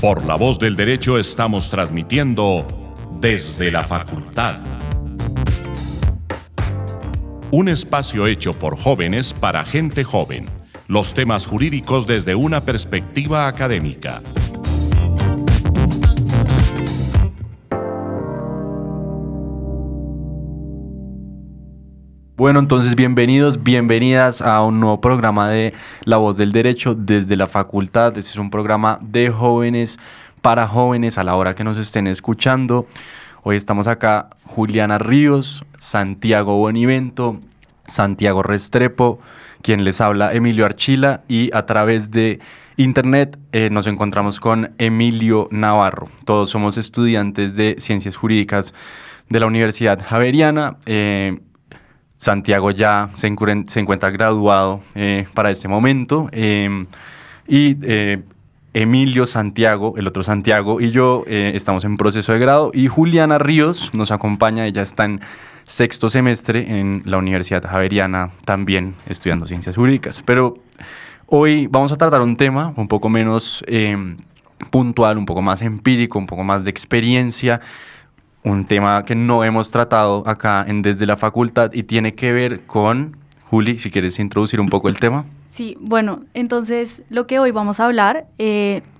Por La Voz del Derecho estamos transmitiendo desde la facultad. Un espacio hecho por jóvenes para gente joven. Los temas jurídicos desde una perspectiva académica. Bueno, entonces bienvenidos, bienvenidas a un nuevo programa de La Voz del Derecho desde la facultad. Este es un programa de jóvenes para jóvenes a la hora que nos estén escuchando. Hoy estamos acá Juliana Ríos, Santiago Bonivento, Santiago Restrepo, quien les habla Emilio Archila, y a través de internet nos encontramos con Emilio Navarro. Todos somos estudiantes de Ciencias Jurídicas de la Universidad Javeriana. Santiago ya se encuentra graduado para este momento y Emilio, Santiago, el otro Santiago y yo estamos en proceso de grado, y Juliana Ríos nos acompaña. Ella está en sexto semestre en la Universidad Javeriana, también estudiando Ciencias Jurídicas. Pero hoy vamos a tratar un tema un poco menos puntual, un poco más empírico, un poco más de experiencia. Un tema que no hemos tratado acá en Desde la Facultad y tiene que ver con... Juli, si quieres introducir un poco el tema. Sí, bueno, entonces lo que hoy vamos a hablar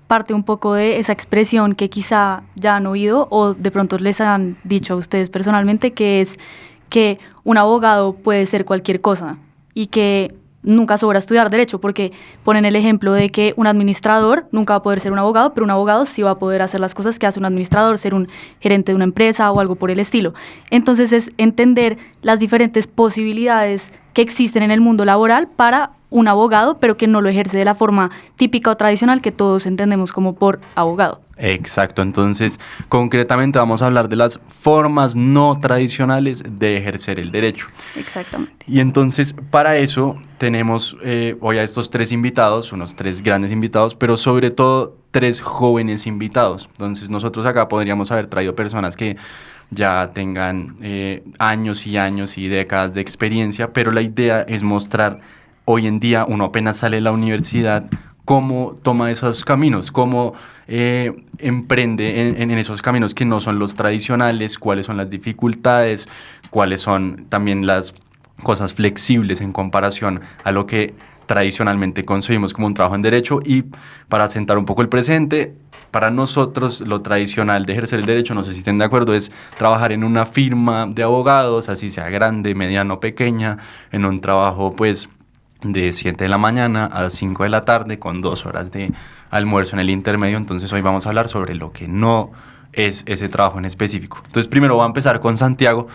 parte un poco de esa expresión que quizá ya han oído o de pronto les han dicho a ustedes personalmente, que es que un abogado puede ser cualquier cosa y que nunca sobra estudiar derecho, porque ponen el ejemplo de que un administrador nunca va a poder ser un abogado, pero un abogado sí va a poder hacer las cosas que hace un administrador, ser un gerente de una empresa o algo por el estilo. Entonces es entender las diferentes posibilidades que existen en el mundo laboral para un abogado, pero que no lo ejerce de la forma típica o tradicional que todos entendemos como por abogado. Exacto, entonces concretamente vamos a hablar de las formas no tradicionales de ejercer el derecho. Exactamente. Y entonces para eso tenemos hoy a estos tres invitados, unos tres grandes invitados, pero sobre todo tres jóvenes invitados. Entonces nosotros acá podríamos haber traído personas que ya tengan años y años y décadas de experiencia, pero la idea es mostrar hoy en día, uno apenas sale de la universidad, cómo toma esos caminos, cómo emprende en esos caminos que no son los tradicionales, cuáles son las dificultades, cuáles son también las cosas flexibles en comparación a lo que tradicionalmente concebimos como un trabajo en derecho. Y para sentar un poco el presente, para nosotros lo tradicional de ejercer el derecho, no sé si estén de acuerdo, es trabajar en una firma de abogados, así sea grande, mediano o pequeña, en un trabajo pues de 7 de la mañana a 5 de la tarde con 2 horas de almuerzo en el intermedio. Entonces hoy vamos a hablar sobre lo que no es ese trabajo en específico. Entonces primero voy a empezar con Santiago.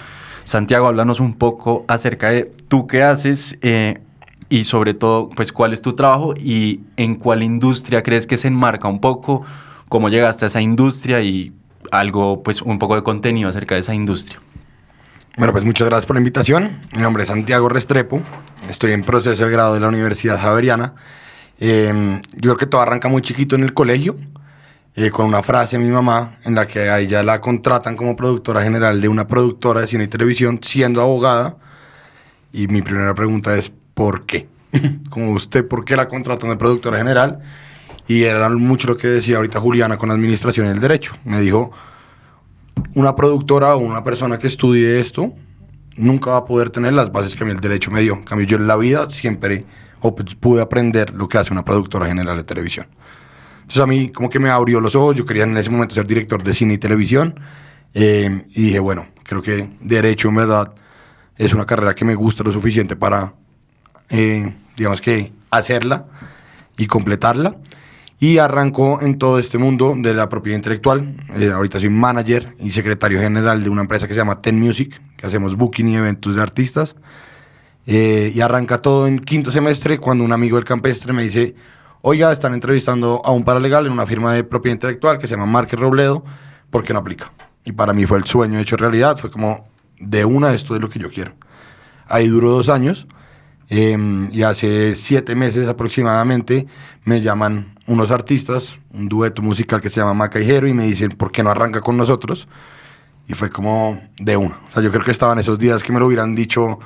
Santiago, háblanos un poco acerca de tú qué haces y sobre todo pues cuál es tu trabajo y en cuál industria crees que se enmarca un poco, cómo llegaste a esa industria y algo pues un poco de contenido acerca de esa industria. Bueno, pues muchas gracias por la invitación. Mi nombre es Santiago Restrepo, estoy en proceso de grado de la Universidad Javeriana. Yo creo que todo arranca muy chiquito en el colegio, con una frase de mi mamá en la que a ella la contratan como productora general de una productora de cine y televisión, siendo abogada. Y mi primera pregunta es, ¿por qué? Como usted, ¿por qué la contratan de productora general? Y era mucho lo que decía ahorita Juliana con administración del derecho. Me dijo, una productora o una persona que estudie esto nunca va a poder tener las bases que a mí el derecho me dio. En cambio, yo en la vida siempre pude aprender lo que hace una productora general de televisión. Entonces a mí como que me abrió los ojos. Yo quería en ese momento ser director de cine y televisión, y dije, bueno, creo que derecho en verdad es una carrera que me gusta lo suficiente para, digamos que, hacerla y completarla. Y arrancó en todo este mundo de la propiedad intelectual. Ahorita soy manager y secretario general de una empresa que se llama Ten Music, que hacemos booking y eventos de artistas. Y arranca todo en quinto semestre cuando un amigo del campestre me dice, oiga, están entrevistando a un paralegal en una firma de propiedad intelectual que se llama Márquez Robledo, ¿por qué no aplica? Y para mí fue el sueño hecho realidad, fue como, de una, esto es lo que yo quiero. Ahí duró 2 años. Y hace 7 meses aproximadamente me llaman unos artistas, un dueto musical que se llama Maca y Jero, y me dicen, ¿por qué no arranca con nosotros? Y fue como de una. O sea, yo creo que estaban esos días que me lo hubieran dicho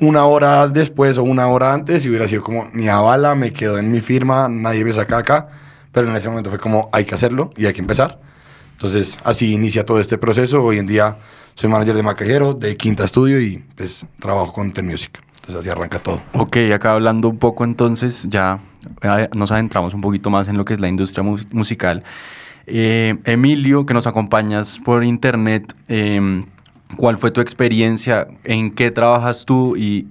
1 hora después o 1 hora antes y hubiera sido como, ni a bala, me quedo en mi firma, nadie me saca acá. pero en ese momento fue como hay que hacerlo y hay que empezar. Entonces así inicia todo este proceso. Hoy en día soy manager de Maquejero, de Quinta Studio y pues trabajo con Ten Music. Entonces así arranca todo. Ok, acá hablando un poco entonces, ya nos adentramos un poquito más en lo que es la industria musical. Emilio, que nos acompañas por internet, ¿cuál fue tu experiencia? ¿En qué trabajas tú? Y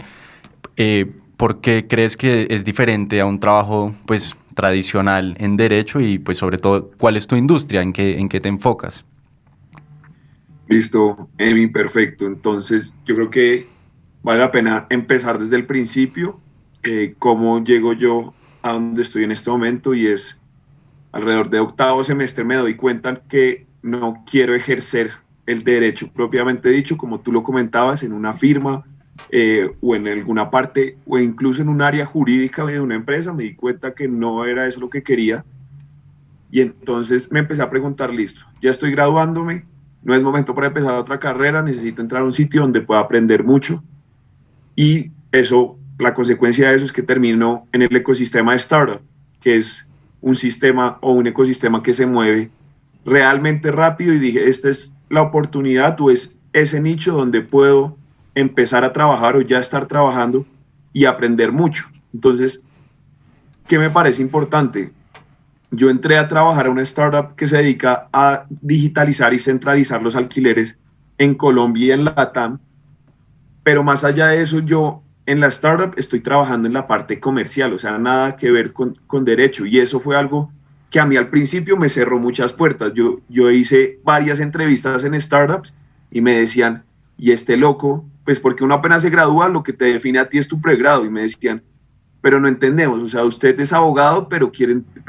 ¿por qué crees que es diferente a un trabajo pues tradicional en derecho? Y pues sobre todo, ¿cuál es tu industria? ¿En qué te enfocas? Listo, Emi, perfecto. Entonces, yo creo que vale la pena empezar desde el principio, cómo llego yo a donde estoy en este momento, y es alrededor de octavo semestre me doy cuenta que no quiero ejercer el derecho propiamente dicho, como tú lo comentabas, en una firma o en alguna parte, o incluso en un área jurídica de una empresa. Me di cuenta que no era eso lo que quería, y entonces me empecé a preguntar, listo, ya estoy graduándome, no es momento para empezar otra carrera, necesito entrar a un sitio donde pueda aprender mucho, y eso, la consecuencia de eso es que termino en el ecosistema de startup, que es un sistema o un ecosistema que se mueve realmente rápido, y dije, esta es la oportunidad, o es ese nicho donde puedo empezar a trabajar o ya estar trabajando y aprender mucho. Entonces, ¿qué me parece importante? Yo entré a trabajar a una startup que se dedica a digitalizar y centralizar los alquileres en Colombia y en LATAM, pero más allá de eso, yo en la startup estoy trabajando en la parte comercial, o sea, nada que ver con derecho, y eso fue algo que a mí al principio me cerró muchas puertas. Yo hice varias entrevistas en startups y me decían, y este loco, pues porque uno apenas se gradúa, lo que te define a ti es tu pregrado, y me decían, pero no entendemos, o sea, usted es abogado, pero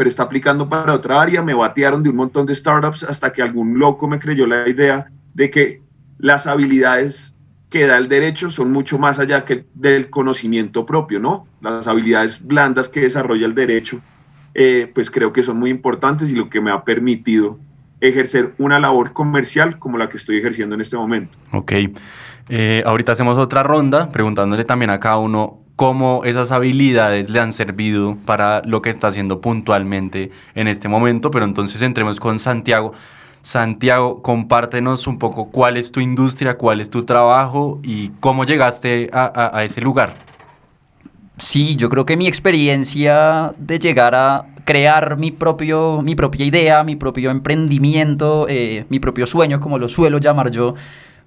está aplicando para otra área. Me batearon de un montón de startups hasta que algún loco me creyó la idea de que las habilidades que da el derecho son mucho más allá que del conocimiento propio, ¿no? Las habilidades blandas que desarrolla el derecho, pues creo que son muy importantes, y lo que me ha permitido ejercer una labor comercial como la que estoy ejerciendo en este momento. Ok, ahorita hacemos otra ronda preguntándole también a cada uno cómo esas habilidades le han servido para lo que está haciendo puntualmente en este momento, pero entonces entremos con Santiago. Santiago, compártenos un poco cuál es tu industria, cuál es tu trabajo y cómo llegaste a ese lugar. Sí, yo creo que mi experiencia de llegar a crear mi propia idea, mi propio emprendimiento, mi propio sueño, como lo suelo llamar yo,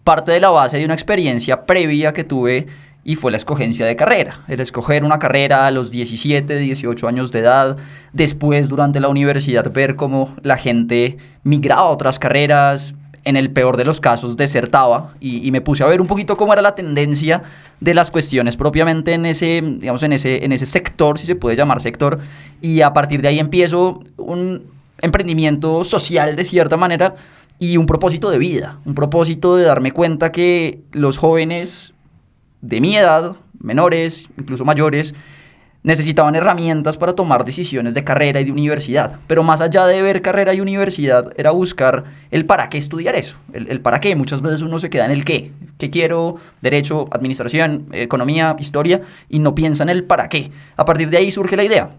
parte de la base de una experiencia previa que tuve, y fue la escogencia de carrera. El escoger una carrera a los 17, 18 años de edad, después durante la universidad ver cómo la gente migraba a otras carreras, en el peor de los casos desertaba, y me puse a ver un poquito cómo era la tendencia de las cuestiones propiamente en ese sector, si se puede llamar sector, y a partir de ahí empiezo un emprendimiento social de cierta manera y un propósito de vida, un propósito de darme cuenta que los jóvenes de mi edad, menores, incluso mayores, necesitaban herramientas para tomar decisiones de carrera y de universidad. Pero más allá de ver carrera y universidad, era buscar el para qué estudiar eso. El para qué. Muchas veces uno se queda en el qué. ¿Qué quiero? Derecho, administración, economía, historia, y no piensa en el para qué. A partir de ahí surge la idea.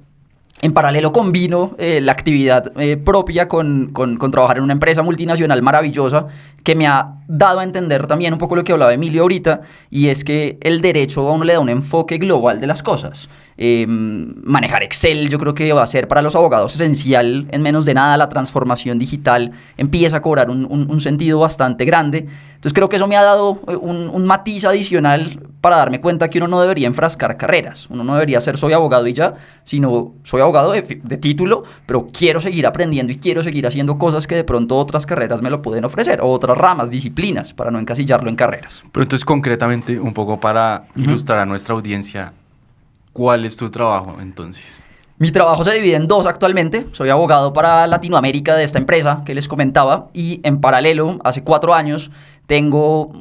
En paralelo combino la actividad propia con trabajar en una empresa multinacional maravillosa que me ha dado a entender también un poco lo que hablaba Emilio ahorita, y es que el derecho a uno le da un enfoque global de las cosas. Manejar Excel yo creo que va a ser para los abogados esencial. En menos de nada la transformación digital empieza a cobrar un sentido bastante grande. Entonces creo que eso me ha dado un matiz adicional para darme cuenta que uno no debería enfrascar carreras. Uno no debería ser soy abogado y ya, sino soy abogado de título, pero quiero seguir aprendiendo y quiero seguir haciendo cosas que de pronto otras carreras me lo pueden ofrecer, o otras ramas, disciplinas, para no encasillarlo en carreras. Pero entonces concretamente, un poco para ilustrar a nuestra audiencia, ¿cuál es tu trabajo entonces? Mi trabajo se divide en dos actualmente. Soy abogado para Latinoamérica de esta empresa que les comentaba, y en paralelo, hace 4 años, tengo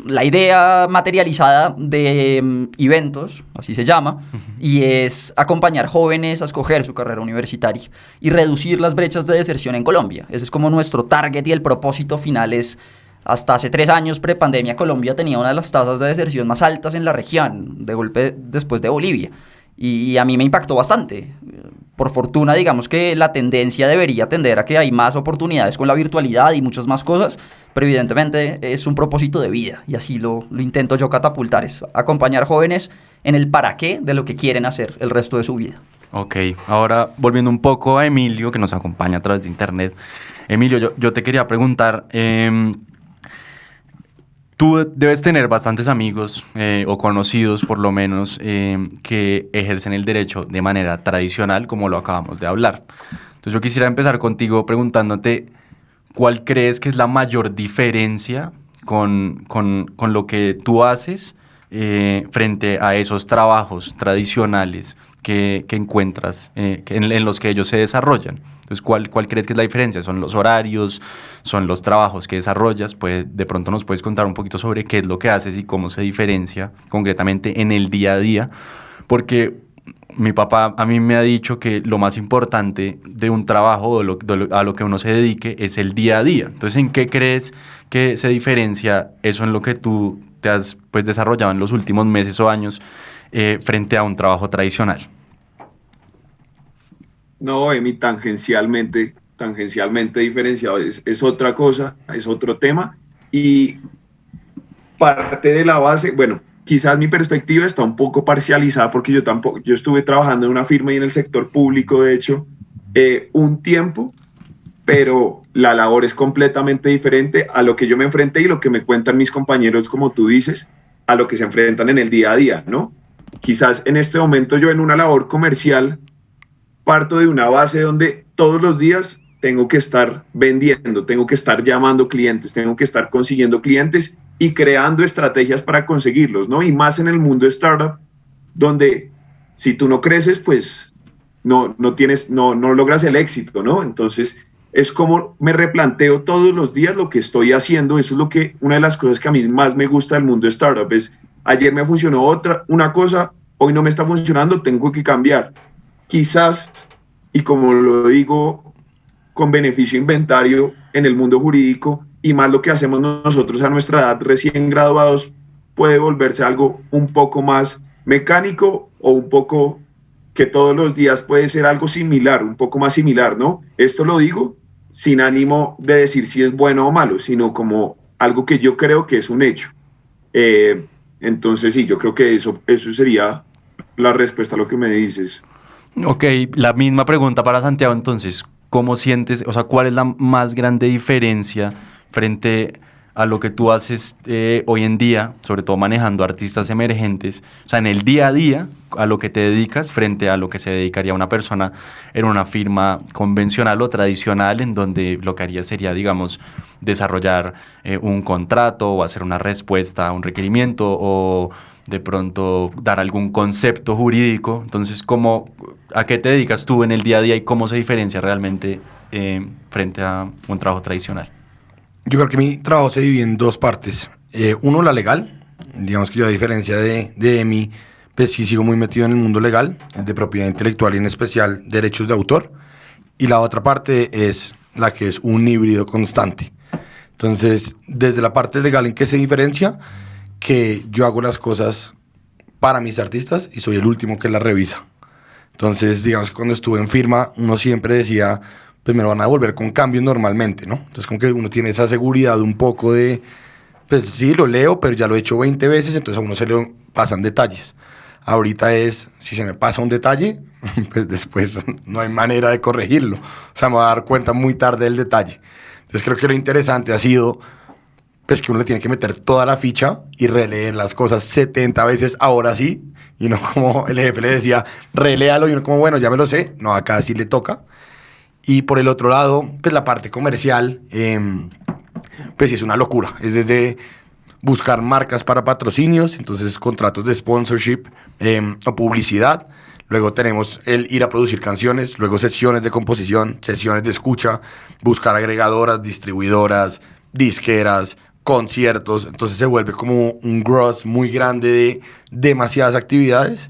la idea materializada de eventos, así se llama, y es acompañar jóvenes a escoger su carrera universitaria y reducir las brechas de deserción en Colombia. Ese es como nuestro target, y el propósito final es, hasta hace 3 años, prepandemia, Colombia tenía una de las tasas de deserción más altas en la región, de golpe después de Bolivia. Y a mí me impactó bastante. por fortuna, digamos que la tendencia debería tender a que hay más oportunidades con la virtualidad y muchas más cosas, pero evidentemente es un propósito de vida y así lo intento yo catapultar, es acompañar jóvenes en el para qué de lo que quieren hacer el resto de su vida. Ok, ahora volviendo un poco a Emilio, que nos acompaña a través de internet. Emilio, yo te quería preguntar, tú debes tener bastantes amigos o conocidos, por lo menos, que ejercen el derecho de manera tradicional, como lo acabamos de hablar. Entonces yo quisiera empezar contigo preguntándote, ¿cuál crees que es la mayor diferencia con lo que tú haces frente a esos trabajos tradicionales que encuentras, en los que ellos se desarrollan? Entonces, ¿cuál crees que es la diferencia? ¿Son los horarios? ¿Son los trabajos que desarrollas? Pues de pronto nos puedes contar un poquito sobre qué es lo que haces y cómo se diferencia concretamente en el día a día. Porque mi papá a mí me ha dicho que lo más importante de un trabajo o a lo que uno se dedique es el día a día. Entonces, ¿en qué crees que se diferencia eso en lo que tú te has pues, desarrollado en los últimos meses o años frente a un trabajo tradicional? No, Emi, tangencialmente diferenciado. Es otra cosa, es otro tema. Y parte de la base, bueno, quizás mi perspectiva está un poco parcializada porque yo estuve trabajando en una firma y en el sector público, de hecho, un tiempo, pero la labor es completamente diferente a lo que yo me enfrenté y lo que me cuentan mis compañeros, como tú dices, a lo que se enfrentan en el día a día, ¿no? Quizás en este momento yo en una labor comercial parto de una base donde todos los días tengo que estar vendiendo, tengo que estar llamando clientes, tengo que estar consiguiendo clientes y creando estrategias para conseguirlos, ¿no? Y más en el mundo startup, donde si tú no creces, pues no logras el éxito, ¿no? Entonces, es como me replanteo todos los días lo que estoy haciendo. Eso es una de las cosas que a mí más me gusta del mundo startup, es ayer me funcionó una cosa, hoy no me está funcionando, tengo que cambiar. Quizás, y como lo digo, con beneficio inventario en el mundo jurídico, y más lo que hacemos nosotros a nuestra edad recién graduados, puede volverse algo un poco más mecánico o un poco que todos los días puede ser algo similar, un poco más similar, ¿no? Esto lo digo sin ánimo de decir si es bueno o malo, sino como algo que yo creo que es un hecho. Entonces sí, yo creo que eso sería la respuesta a lo que me dices. Ok, la misma pregunta para Santiago entonces. ¿Cómo sientes, o sea, cuál es la más grande diferencia frente a lo que tú haces hoy en día, sobre todo manejando artistas emergentes, o sea, en el día a día, a lo que te dedicas frente a lo que se dedicaría una persona en una firma convencional o tradicional, en donde lo que haría sería, digamos, desarrollar un contrato o hacer una respuesta a un requerimiento o de pronto dar algún concepto jurídico? Entonces, ¿a qué te dedicas tú en el día a día y cómo se diferencia realmente frente a un trabajo tradicional? Yo creo que mi trabajo se divide en dos partes. Uno, la legal. Digamos que yo, a diferencia de mí, pues sí sigo muy metido en el mundo legal, de propiedad intelectual y en especial derechos de autor. Y la otra parte es la que es un híbrido constante. Entonces, desde la parte legal, ¿en qué se diferencia? Que yo hago las cosas para mis artistas y soy el último que las revisa. Entonces, digamos que cuando estuve en firma, uno siempre decía, pues me lo van a devolver con cambios normalmente, ¿no? Entonces, como que uno tiene esa seguridad un poco de, pues sí, lo leo, pero ya lo he hecho 20 veces, entonces a uno se le pasan detalles. Ahorita si se me pasa un detalle, pues después no hay manera de corregirlo. O sea, me voy a dar cuenta muy tarde del detalle. Entonces, creo que lo interesante ha sido pues que uno le tiene que meter toda la ficha y releer las cosas 70 veces, ahora sí, y no como el jefe le decía, reléalo, y uno como, bueno, ya me lo sé, no, acá sí le toca. Y por el otro lado, pues la parte comercial, pues sí es una locura, es desde buscar marcas para patrocinios, entonces contratos de sponsorship o publicidad. Luego tenemos el ir a producir canciones, luego sesiones de composición, sesiones de escucha, buscar agregadoras, distribuidoras, disqueras, conciertos. Entonces se vuelve como un gross muy grande de demasiadas actividades,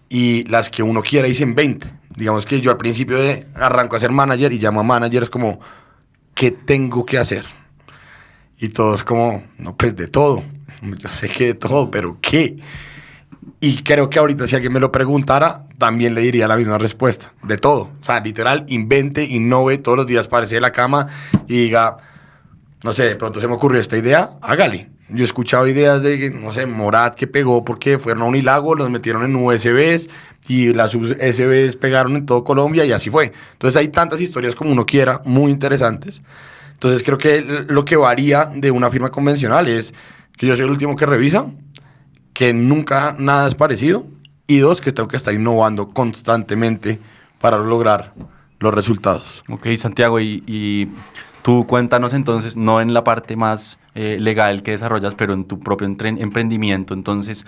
y las que uno quiera dicen 20. Digamos que yo al principio arranco a ser manager y llamo a managers como, ¿qué tengo que hacer? Y todos como, no, pues de todo. Yo sé que de todo, pero ¿qué? Y creo que ahorita si alguien me lo preguntara, también le diría la misma respuesta, de todo. O sea, literal, invente, innove, todos los días párese de la cama y diga, no sé, de pronto se me ocurrió esta idea, hágale. Yo he escuchado ideas de, no sé, Morat que pegó porque fueron a Unilago, los metieron en USBs y las USBs pegaron en todo Colombia y así fue. Entonces hay tantas historias como uno quiera, muy interesantes. Entonces creo que lo que varía de una firma convencional es que yo soy el último que revisa, que nunca nada es parecido, y dos, que tengo que estar innovando constantemente para lograr los resultados. Ok, Santiago, y tú cuéntanos entonces, no en la parte más legal que desarrollas, pero en tu propio emprendimiento, entonces,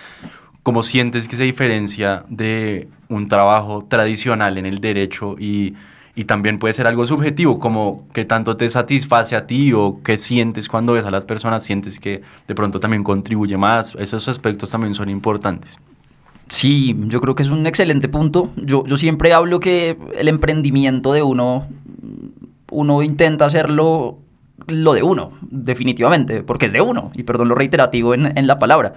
¿cómo sientes que se diferencia de un trabajo tradicional en el derecho y también puede ser algo subjetivo, como qué tanto te satisface a ti o qué sientes cuando ves a las personas, sientes que de pronto también contribuye más? Esos aspectos también son importantes. Sí, yo creo que es un excelente punto. Yo siempre hablo que el emprendimiento de uno intenta hacerlo lo de uno, definitivamente, porque es de uno, y perdón lo reiterativo en la palabra,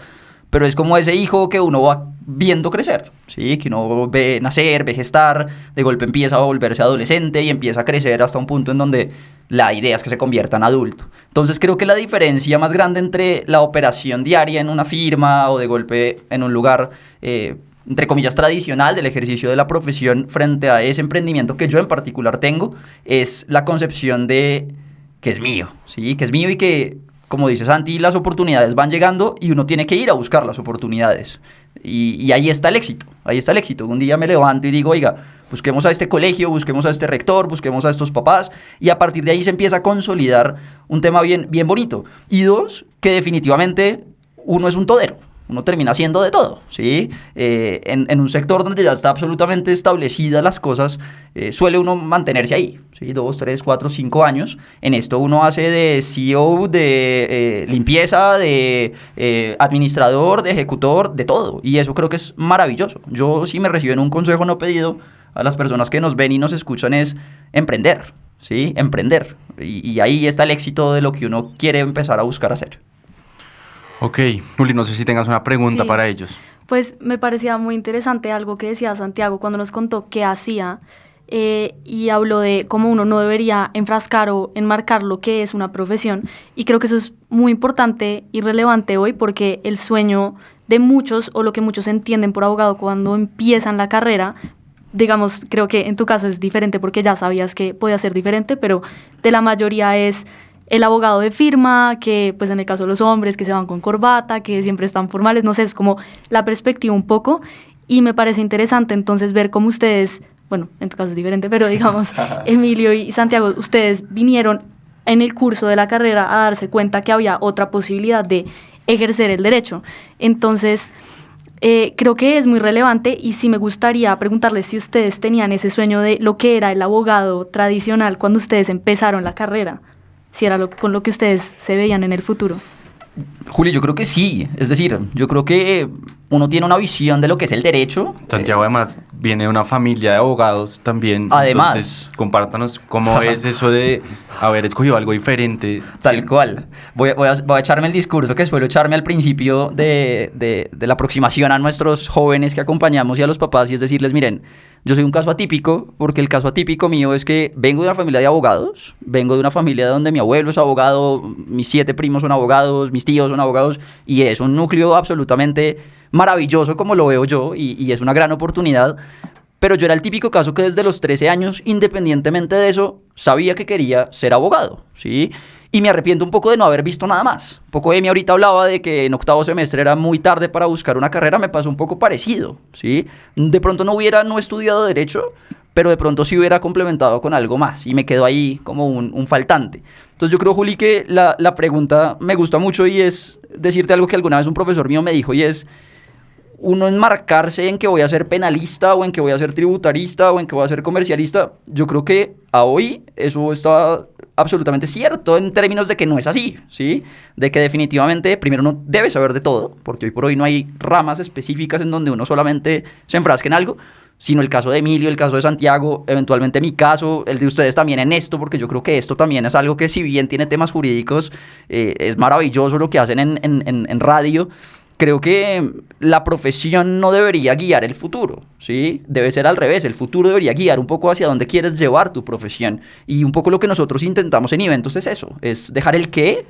pero es como ese hijo que uno va viendo crecer, ¿sí? Que uno ve nacer, ve gestar, de golpe empieza a volverse adolescente y empieza a crecer hasta un punto en donde la idea es que se convierta en adulto. Entonces creo que la diferencia más grande entre la operación diaria en una firma o de golpe en un lugar, entre comillas, tradicional del ejercicio de la profesión frente a ese emprendimiento que yo en particular tengo, es la concepción de que es mío, ¿sí? Que es mío y que, como dice Santi, las oportunidades van llegando y uno tiene que ir a buscar las oportunidades. Y ahí está el éxito, ahí está el éxito. Un día me levanto y digo, oiga, busquemos a este colegio, busquemos a este rector, busquemos a estos papás, y a partir de ahí se empieza a consolidar un tema bien, bien bonito. Y dos, que definitivamente uno es un todero. Uno termina haciendo de todo, ¿sí? En un sector donde ya está absolutamente establecidas las cosas, suele uno mantenerse ahí, ¿sí? 2, 3, 4, 5 años. En esto uno hace de CEO, de limpieza, de administrador, de ejecutor, de todo. Y eso creo que es maravilloso. Yo, si me reciben un consejo no pedido a las personas que nos ven y nos escuchan, es emprender, ¿sí? Emprender. Y ahí está el éxito de lo que uno quiere empezar a buscar hacer. Ok, Juli, no sé si tengas una pregunta Sí. para ellos. Pues me parecía muy interesante algo que decía Santiago cuando nos contó qué hacía, y habló de cómo uno no debería enfrascar o enmarcar lo que es una profesión, y creo que eso es muy importante y relevante hoy porque el sueño de muchos o lo que muchos entienden por abogado cuando empiezan la carrera, digamos, creo que en tu caso es diferente porque ya sabías que podía ser diferente, pero de la mayoría es el abogado de firma, que pues en el caso de los hombres que se van con corbata, que siempre están formales, no sé, es como la perspectiva un poco, y me parece interesante entonces ver cómo ustedes, bueno, en tu caso es diferente, pero digamos, Emilio y Santiago, ustedes vinieron en el curso de la carrera a darse cuenta que había otra posibilidad de ejercer el derecho. Entonces, creo que es muy relevante y sí me gustaría preguntarles si ustedes tenían ese sueño de lo que era el abogado tradicional cuando ustedes empezaron la carrera, si era con lo que ustedes se veían en el futuro. Juli, yo creo que sí. Es decir, yo creo que uno tiene una visión de lo que es el derecho. Santiago además viene de una familia de abogados también. Además. Entonces, compártanos cómo es eso de haber escogido algo diferente. Tal Sí. cual. Voy a echarme el discurso que suelo echarme al principio de la aproximación a nuestros jóvenes que acompañamos y a los papás, y es decirles, miren, yo soy un caso atípico, porque el caso atípico mío es que vengo de una familia de abogados, vengo de una familia donde mi abuelo es abogado, mis 7 primos son abogados, mis tíos son abogados, y es un núcleo absolutamente maravilloso como lo veo yo, y es una gran oportunidad. Pero yo era el típico caso que desde los 13 años, independientemente de eso, sabía que quería ser abogado, ¿sí? Y me arrepiento un poco de no haber visto nada más. Un poco Emi ahorita hablaba de que en octavo semestre era muy tarde para buscar una carrera, me pasó un poco parecido, ¿sí? De pronto no estudiado Derecho, pero de pronto sí hubiera complementado con algo más y me quedó ahí como un faltante. Entonces yo creo, Juli, que la pregunta me gusta mucho y es decirte algo que alguna vez un profesor mío me dijo, y es uno enmarcarse en que voy a ser penalista o en que voy a ser tributarista o en que voy a ser comercialista. Yo creo que a hoy eso está absolutamente cierto en términos de que no es así, ¿sí? De que definitivamente primero uno debe saber de todo, porque hoy por hoy no hay ramas específicas en donde uno solamente se enfrasque en algo, sino el caso de Emilio, el caso de Santiago, eventualmente mi caso, el de ustedes también en esto, porque yo creo que esto también es algo que si bien tiene temas jurídicos, es maravilloso lo que hacen en radio. creo que la profesión no debería guiar el futuro, ¿sí? Debe ser al revés, el futuro debería guiar un poco hacia dónde quieres llevar tu profesión. Y un poco lo que nosotros intentamos en Eventos es eso, es dejar el qué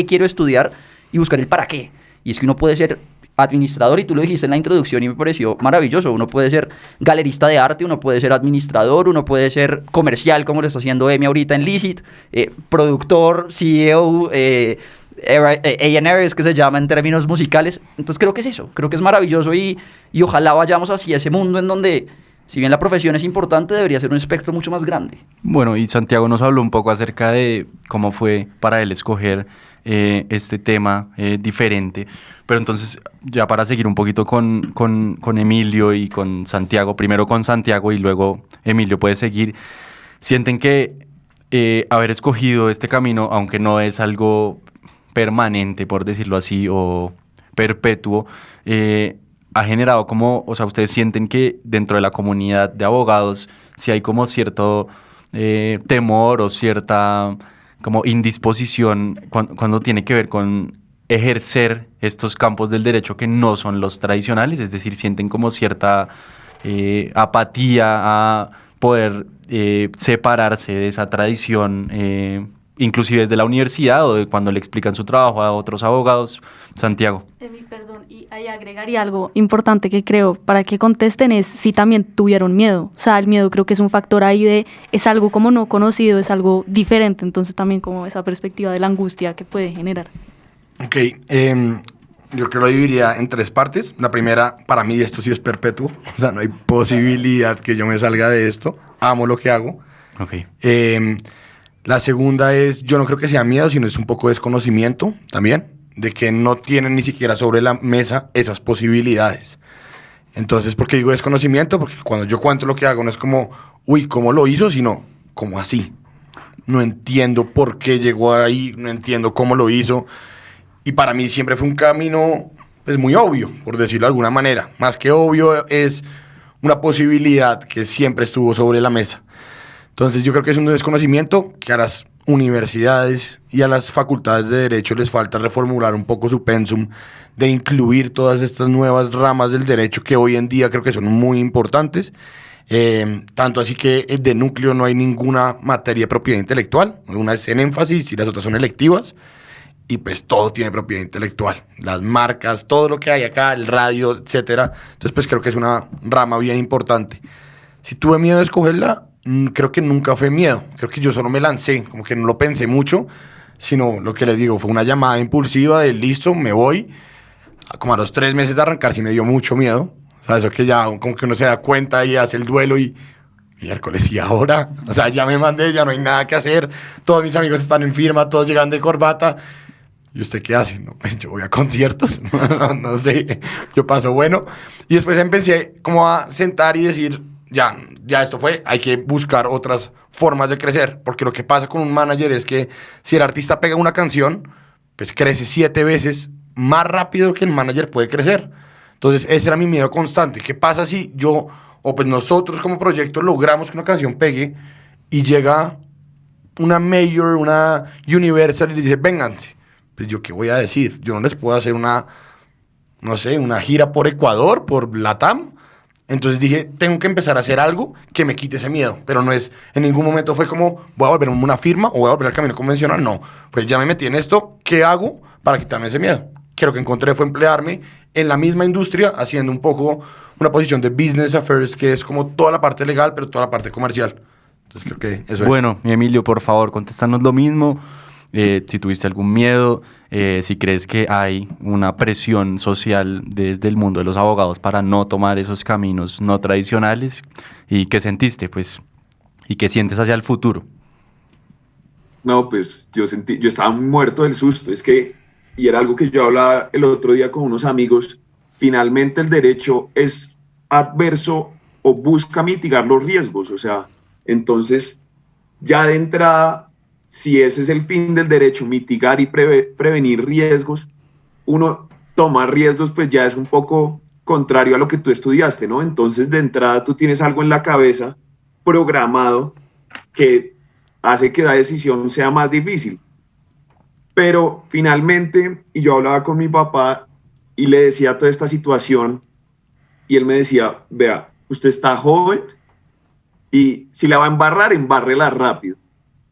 quiero estudiar y buscar el para qué. Y es que uno puede ser administrador, y tú lo dijiste en la introducción y me pareció maravilloso, uno puede ser galerista de arte, uno puede ser administrador, uno puede ser comercial como lo está haciendo Emi ahorita en Licit, productor, CEO, A&R es que se llama en términos musicales. Entonces creo que es eso, creo que es maravilloso y ojalá vayamos hacia ese mundo en donde, si bien la profesión es importante, debería ser un espectro mucho más grande. Bueno, y Santiago nos habló un poco acerca de cómo fue para él escoger este tema diferente. Pero entonces, ya para seguir un poquito con Emilio y con Santiago, primero con Santiago y luego Emilio puede seguir, ¿sienten que haber escogido este camino, aunque no es algo permanente, por decirlo así, o perpetuo, ha generado como, o sea, ustedes sienten que dentro de la comunidad de abogados si hay como cierto temor o cierta como indisposición cuando tiene que ver con ejercer estos campos del derecho que no son los tradicionales? Es decir, sienten como cierta apatía a poder separarse de esa tradición, inclusive desde la universidad o de cuando le explican su trabajo a otros abogados. Santiago. Perdón, y ahí agregaría algo importante que creo para que contesten es si también tuvieron miedo. O sea, el miedo creo que es un factor ahí es algo como no conocido, es algo diferente, entonces también como esa perspectiva de la angustia que puede generar. Ok, yo creo que lo dividiría en 3 partes. La primera, para mí esto sí es perpetuo, o sea, no hay posibilidad que yo me salga de esto, amo lo que hago. Okay. La segunda es, yo no creo que sea miedo, sino es un poco desconocimiento también, de que no tienen ni siquiera sobre la mesa esas posibilidades. Entonces, ¿por qué digo desconocimiento? Porque cuando yo cuento lo que hago no es como, uy, ¿cómo lo hizo? Sino, ¿cómo así? No entiendo por qué llegó ahí, no entiendo cómo lo hizo. Y para mí siempre fue un camino, pues, muy obvio, por decirlo de alguna manera. Más que obvio, es una posibilidad que siempre estuvo sobre la mesa. Entonces, yo creo que es un desconocimiento que a las universidades y a las facultades de Derecho les falta reformular un poco su pensum, de incluir todas estas nuevas ramas del derecho que hoy en día creo que son muy importantes. Tanto así que de núcleo no hay ninguna materia de propiedad intelectual. Una es en énfasis y las otras son electivas. Y pues todo tiene propiedad intelectual. Las marcas, todo lo que hay acá, el radio, etcétera. Entonces, pues creo que es una rama bien importante. Si tuve miedo de escogerla, creo que nunca fue miedo. Creo que yo solo me lancé, como que no lo pensé mucho, sino lo que les digo, fue una llamada impulsiva de listo, me voy. Como a los 3 meses de arrancar sí me dio mucho miedo. O sea, eso que ya como que uno se da cuenta y hace el duelo y miércoles, ¿y ahora? O sea, ya me mandé, ya no hay nada que hacer. Todos mis amigos están en firma, todos llegan de corbata. ¿Y usted qué hace? No, pues yo voy a conciertos, no sé, yo paso bueno. Y después empecé como a sentar y decir, ya esto fue, hay que buscar otras formas de crecer, porque lo que pasa con un manager es que si el artista pega una canción, pues crece 7 veces más rápido que el manager puede crecer. Entonces ese era mi miedo constante. ¿Qué pasa si yo, o pues nosotros como proyecto logramos que una canción pegue y llega una major, una Universal y dice, vénganse? Pues yo qué voy a decir, yo no les puedo hacer una gira por Ecuador, por Latam. Entonces dije, tengo que empezar a hacer algo que me quite ese miedo, pero no es, en ningún momento fue como, voy a volver a una firma o voy a volver al camino convencional, no, pues ya me metí en esto, ¿qué hago para quitarme ese miedo? Que lo que encontré fue emplearme en la misma industria, haciendo un poco una posición de business affairs, que es como toda la parte legal, pero toda la parte comercial. Entonces creo que eso es. Bueno, Emilio, por favor, contéstanos lo mismo. Si tuviste algún miedo, si crees que hay una presión social desde el mundo de los abogados para no tomar esos caminos no tradicionales, y qué sentiste, pues, y qué sientes hacia el futuro. No, pues yo estaba muerto del susto, y era algo que yo hablaba el otro día con unos amigos, finalmente el derecho es adverso o busca mitigar los riesgos, o sea, entonces ya de entrada, si ese es el fin del derecho, mitigar y prevenir riesgos, uno toma riesgos, pues ya es un poco contrario a lo que tú estudiaste, ¿no? Entonces, de entrada, tú tienes algo en la cabeza programado que hace que la decisión sea más difícil. Pero finalmente, y yo hablaba con mi papá, y le decía toda esta situación y él me decía, vea, usted está joven y si la va a embarrar, embárrela rápido,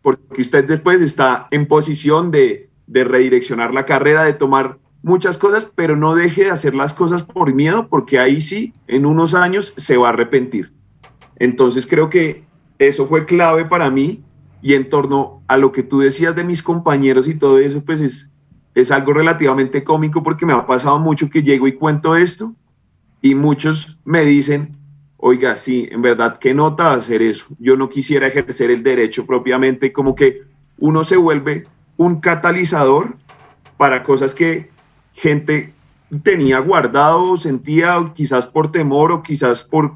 porque usted después está en posición de redireccionar la carrera, de tomar muchas cosas, pero no deje de hacer las cosas por miedo, porque ahí sí, en unos años se va a arrepentir. Entonces creo que eso fue clave para mí, y en torno a lo que tú decías de mis compañeros y todo eso, pues es algo relativamente cómico, porque me ha pasado mucho que llego y cuento esto y muchos me dicen, oiga, sí, en verdad, qué nota hacer eso. Yo no quisiera ejercer el derecho propiamente, como que uno se vuelve un catalizador para cosas que gente tenía guardado, sentía quizás por temor o quizás por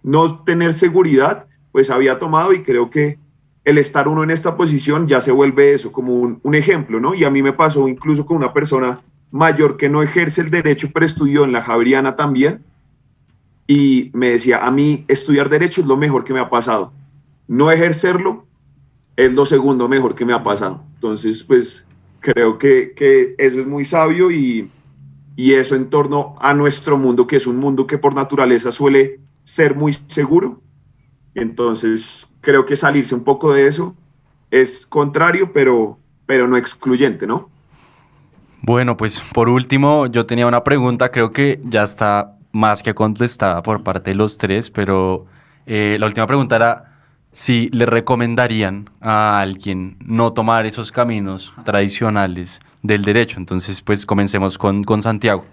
no tener seguridad, pues había tomado, y creo que el estar uno en esta posición ya se vuelve eso, como un ejemplo, ¿no? Y a mí me pasó incluso con una persona mayor que no ejerce el derecho, pero estudió en la Javeriana también, y me decía, a mí estudiar derecho es lo mejor que me ha pasado, no ejercerlo es lo segundo mejor que me ha pasado. Entonces, pues creo que eso es muy sabio, y eso en torno a nuestro mundo, que es un mundo que por naturaleza suele ser muy seguro. Entonces, creo que salirse un poco de eso es contrario, pero no excluyente, ¿no? Bueno, pues por último, yo tenía una pregunta, creo que ya está más que contestada por parte de los tres, pero la última pregunta era si le recomendarían a alguien no tomar esos caminos tradicionales del derecho. Entonces, pues comencemos con Santiago.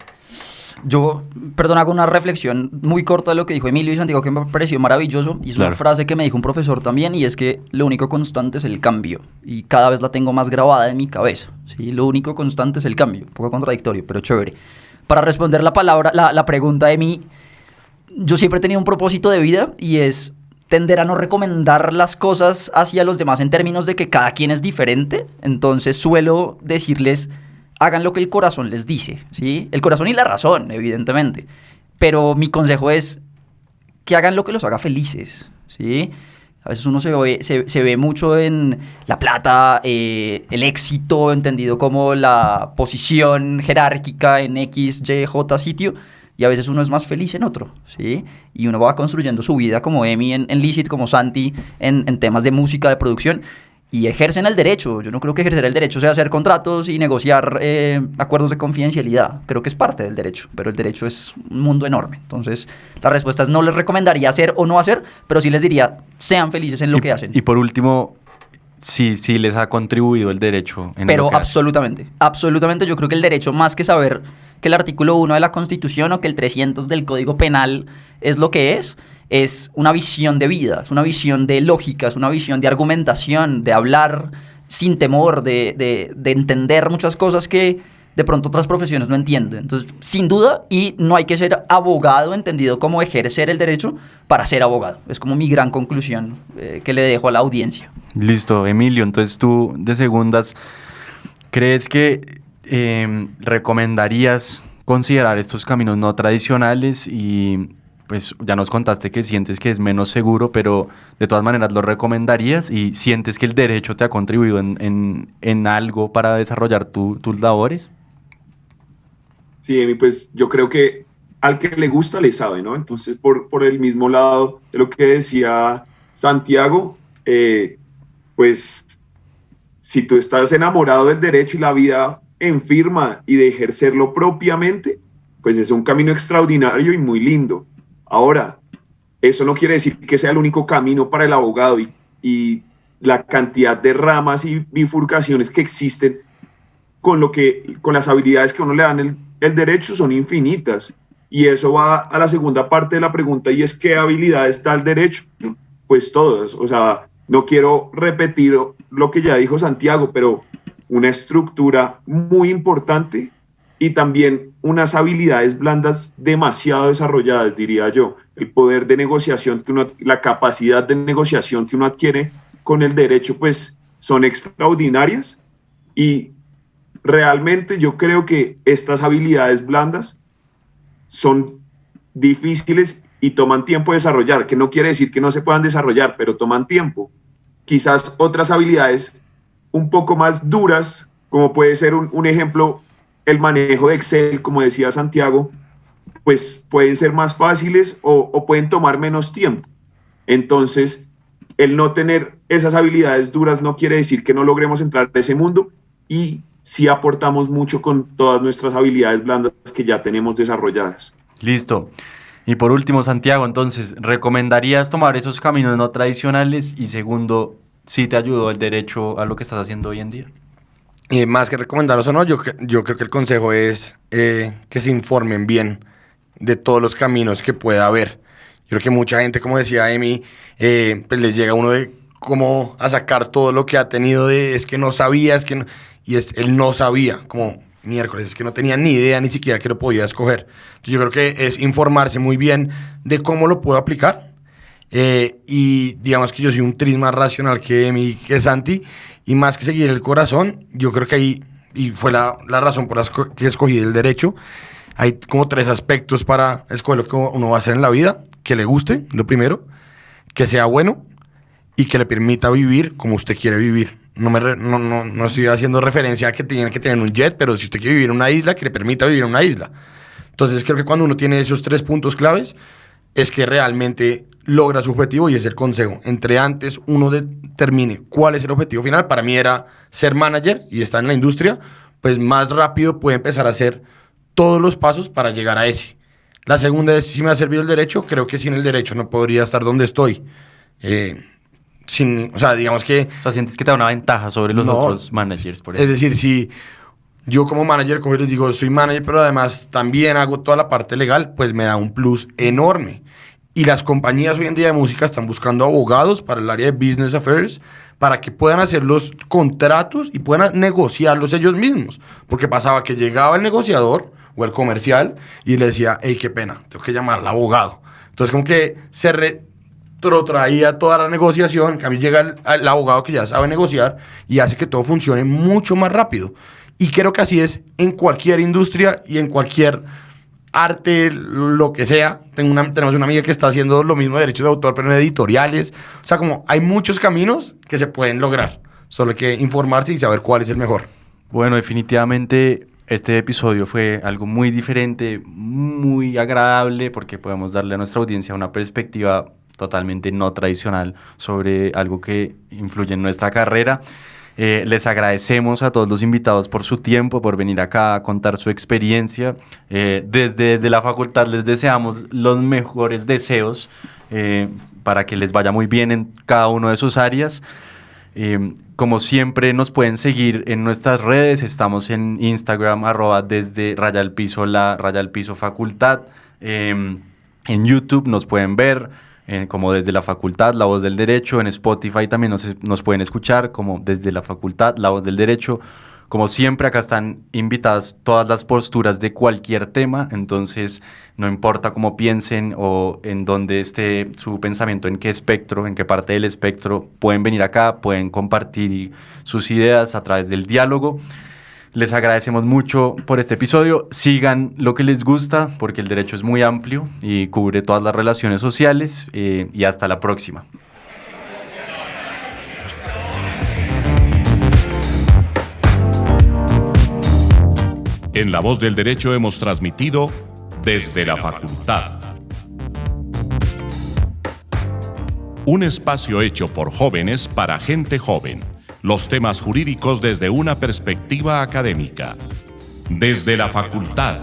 Yo, perdón, hago una reflexión muy corta de lo que dijo Emilio y Santiago, que me pareció maravilloso, y es Claro. una frase que me dijo un profesor también, y es que lo único constante es el cambio, y cada vez la tengo más grabada en mi cabeza, ¿sí? Lo único constante es el cambio, un poco contradictorio, pero chévere. Para responder la pregunta de mí, yo siempre he tenido un propósito de vida, y es tender a no recomendar las cosas hacia los demás en términos de que cada quien es diferente. Entonces suelo decirles, hagan lo que el corazón les dice, ¿sí? El corazón y la razón, evidentemente. Pero mi consejo es que hagan lo que los haga felices, ¿sí? A veces uno se ve mucho en la plata, el éxito, entendido como la posición jerárquica en X, Y, J sitio, y a veces uno es más feliz en otro, ¿sí? Y uno va construyendo su vida como Emi en Licit, como Santi en temas de música, de producción, y ejercen el derecho. Yo no creo que ejercer el derecho sea hacer contratos y negociar acuerdos de confidencialidad. Creo que es parte del derecho, pero el derecho es un mundo enorme. Entonces, la respuesta es no les recomendaría hacer o no hacer, pero sí les diría, sean felices en lo que hacen. Y por último, sí les ha contribuido el derecho en Pero lo que hacen. absolutamente, absolutamente. Yo creo que el derecho, más que saber que el artículo 1 de la Constitución o que el 300 del Código Penal es lo que es una visión de vida, es una visión de lógica, es una visión de argumentación, de hablar sin temor, de entender muchas cosas que de pronto otras profesiones no entienden. Entonces, sin duda, y no hay que ser abogado entendido como ejercer el derecho para ser abogado. Es como mi gran conclusión que le dejo a la audiencia. Listo, Emilio, entonces tú de segundas, ¿crees que recomendarías considerar estos caminos no tradicionales? Y pues ya nos contaste que sientes que es menos seguro, pero de todas maneras lo recomendarías, y sientes que el derecho te ha contribuido en algo para desarrollar tus labores. Sí, Emi, pues yo creo que al que le gusta le sabe, ¿no? Entonces, por el mismo lado de lo que decía Santiago, pues si tú estás enamorado del derecho y la vida en firma y de ejercerlo propiamente, pues es un camino extraordinario y muy lindo. Ahora, eso no quiere decir que sea el único camino para el abogado, y la cantidad de ramas y bifurcaciones que existen con las habilidades que uno le dan el derecho son infinitas. Y eso va a la segunda parte de la pregunta, y es ¿qué habilidades da el derecho? Pues todas. O sea, no quiero repetir lo que ya dijo Santiago, pero una estructura muy importante y también unas habilidades blandas demasiado desarrolladas, diría yo. El poder de negociación, la capacidad de negociación que uno adquiere con el derecho, pues son extraordinarias, y realmente yo creo que estas habilidades blandas son difíciles y toman tiempo de desarrollar, que no quiere decir que no se puedan desarrollar, pero toman tiempo. Quizás otras habilidades un poco más duras, como puede ser un ejemplo el manejo de Excel, como decía Santiago, pues pueden ser más fáciles o pueden tomar menos tiempo. Entonces, el no tener esas habilidades duras no quiere decir que no logremos entrar a ese mundo, y sí aportamos mucho con todas nuestras habilidades blandas que ya tenemos desarrolladas. Listo. Y por último, Santiago, entonces, ¿recomendarías tomar esos caminos no tradicionales? Y segundo, ¿sí te ayudó el derecho a lo que estás haciendo hoy en día? Más que recomendarlos o no, yo creo que el consejo es que se informen bien de todos los caminos que pueda haber. Yo creo que mucha gente, como decía Emi, pues les llega a uno de cómo a sacar todo lo que ha tenido de es que no sabía, es que no, y él no sabía, como miércoles, es que no tenía ni idea ni siquiera que lo podía escoger. Entonces yo creo que es informarse muy bien de cómo lo puedo aplicar, y digamos que yo soy un tris más racional que Emi, que Santi, y más que seguir el corazón, yo creo que ahí, y fue la razón por la que escogí el derecho, hay como 3 aspectos para escoger lo que uno va a hacer en la vida: que le guste, lo primero, que sea bueno y que le permita vivir como usted quiere vivir. No estoy haciendo referencia a que tiene que tener un jet, pero si usted quiere vivir en una isla, que le permita vivir en una isla. Entonces creo que cuando uno tiene esos 3 puntos claves, es que realmente logra su objetivo, y es el consejo. Entre antes uno determine cuál es el objetivo final, para mí era ser manager y estar en la industria, pues más rápido puede empezar a hacer todos los pasos para llegar a ese. La segunda es si me ha servido el derecho. Creo que sin el derecho no podría estar donde estoy. O sea, digamos que... O sea, ¿sientes que te da una ventaja sobre los otros managers, por ejemplo? Es decir, si yo como manager cojo y les digo, soy manager, pero además también hago toda la parte legal, pues me da un plus enorme. Y las compañías hoy en día de música están buscando abogados para el área de Business Affairs, para que puedan hacer los contratos y puedan negociarlos ellos mismos. Porque pasaba que llegaba el negociador o el comercial y le decía, hey, qué pena, tengo que llamar al abogado. Entonces como que se retrotraía toda la negociación, que a mí llega el abogado que ya sabe negociar y hace que todo funcione mucho más rápido. Y creo que así es en cualquier industria y en cualquier arte, lo que sea. Tenemos una amiga que está haciendo lo mismo de derechos de autor, pero en editoriales. O sea, como hay muchos caminos que se pueden lograr. Solo hay que informarse y saber cuál es el mejor. Bueno, definitivamente este episodio fue algo muy diferente, muy agradable, porque podemos darle a nuestra audiencia una perspectiva totalmente no tradicional sobre algo que influye en nuestra carrera. Les agradecemos a todos los invitados por su tiempo, por venir acá a contar su experiencia. Desde la facultad les deseamos los mejores deseos para que les vaya muy bien en cada una de sus áreas. Como siempre, nos pueden seguir en nuestras redes. Estamos en Instagram, @desde _la_ facultad. En YouTube nos pueden ver como Desde la Facultad, La Voz del Derecho. En Spotify también nos pueden escuchar como Desde la Facultad, La Voz del Derecho. Como siempre, acá están invitadas todas las posturas de cualquier tema, entonces no importa cómo piensen o en dónde esté su pensamiento, en qué espectro, en qué parte del espectro, pueden venir acá, pueden compartir sus ideas a través del diálogo. Les agradecemos mucho por este episodio. Sigan lo que les gusta, porque el derecho es muy amplio y cubre todas las relaciones sociales, y hasta la próxima. En La Voz del Derecho hemos transmitido Desde la Facultad. Un espacio hecho por jóvenes para gente joven. Los temas jurídicos desde una perspectiva académica. Desde la Facultad.